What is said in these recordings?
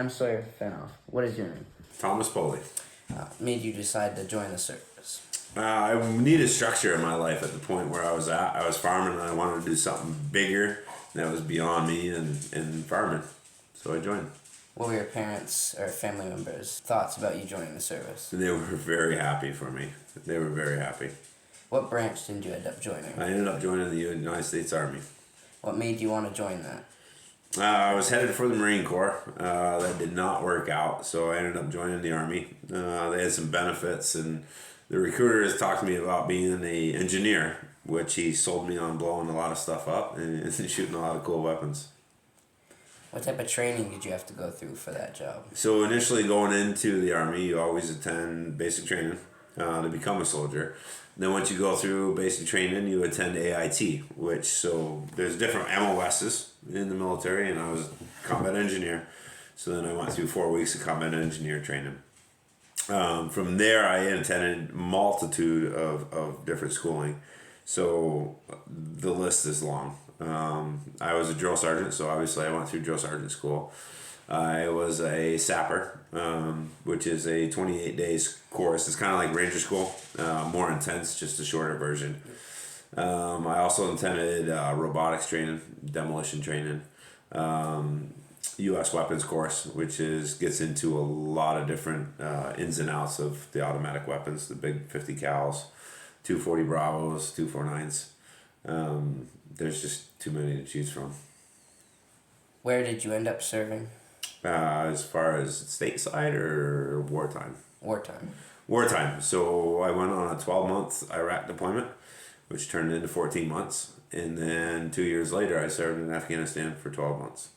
I'm Sawyer Fenoff. What is your name? Thomas Powley. Made you decide to join the service? I needed structure in my life at the point where I was at. I was farming and I wanted to do something bigger that was beyond me and farming. So I joined. What were your parents or family members' thoughts about you joining the service? They were very happy for me. They were very happy. What branch did you end up joining? I ended up joining the United States Army. What made you want to join that? I was headed for the Marine Corps. That did not work out, so I ended up joining the Army. They had some benefits, and the recruiters talked to me about being an engineer, which he sold me on blowing a lot of stuff up and shooting a lot of cool weapons. What type of training did you have to go through for that job? So initially going into the Army, you always attend basic training to become a soldier. Then once you go through basic training, you attend AIT, so there's different MOSs in the military, and I was a combat engineer. So then I went through 4 weeks of combat engineer training. From there, I attended multitude of different schooling. So the list is long. I was a drill sergeant, so obviously I went through drill sergeant school. I was a sapper, which is a 28 days course. It's kind of like Ranger School, more intense, just a shorter version. I also attended robotics training, demolition training, U.S. weapons course, which gets into a lot of different ins and outs of the automatic weapons, the big 50 cals, 240 Bravos, 249s. There's just too many to choose from. Where did you end up serving? As far as stateside or wartime? Wartime. Wartime. So I went on a 12-month Iraq deployment, which turned into 14 months. And then 2 years later, I served in Afghanistan for 12 months.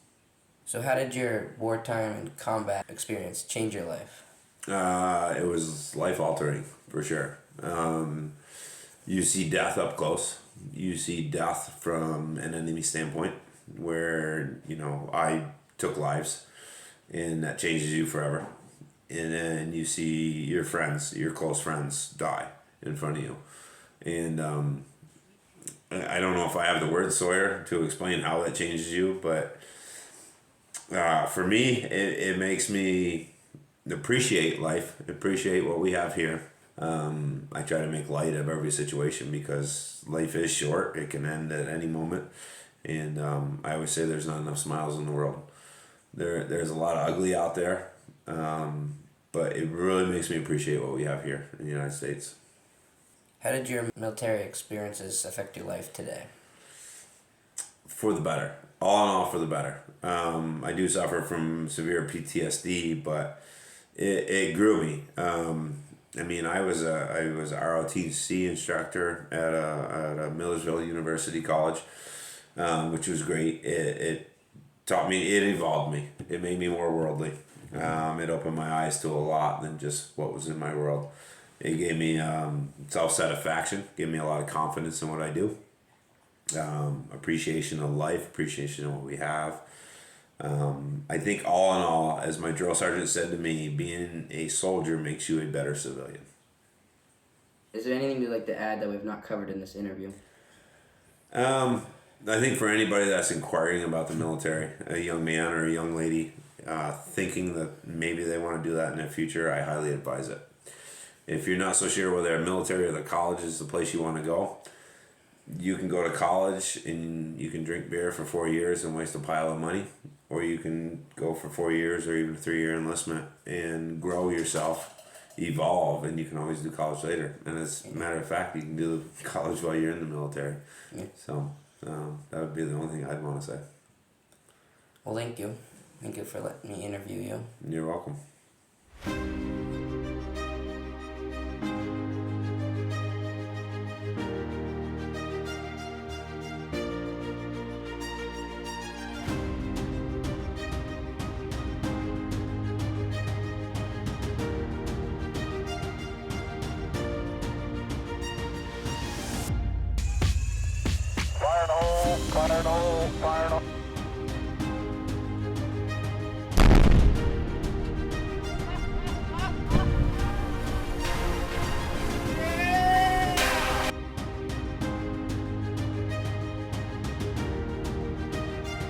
So how did your wartime and combat experience change your life? It was life-altering, for sure. You see death up close. You see death from an enemy standpoint where, I took lives, and that changes you forever. And then you see your friends, your close friends, die in front of you. And I don't know if I have the word, Sawyer, to explain how that changes you, but for me, it makes me appreciate life, appreciate what we have here. I try to make light of every situation because life is short. It can end at any moment. And I always say there's not enough smiles in the world. There's a lot of ugly out there, but it really makes me appreciate what we have here in the United States. How did your military experiences affect your life today? For the better. All in all, for the better. I do suffer from severe PTSD, but it grew me. I was a ROTC instructor at a Millersville University College, which was great. It taught me, it evolved me. It made me more worldly. It opened my eyes to a lot than just what was in my world. It gave me self-satisfaction, gave me a lot of confidence in what I do. Appreciation of life, appreciation of what we have. I think all in all, as my drill sergeant said to me, being a soldier makes you a better civilian. Is there anything you'd like to add that we've not covered in this interview? I think for anybody that's inquiring about the military, a young man or a young lady thinking that maybe they want to do that in the future, I highly advise it. If you're not so sure whether military or the college is the place you want to go, you can go to college and you can drink beer for 4 years and waste a pile of money, or you can go for 4 years or even a 3-year enlistment and grow yourself, evolve, and you can always do college later. And as a matter of fact, you can do college while you're in the military. Yeah. So that would be the only thing I'd want to say. Well, thank you. Thank you for letting me interview you. You're welcome. Fire in the hole, fire in the hole, fire in the hole.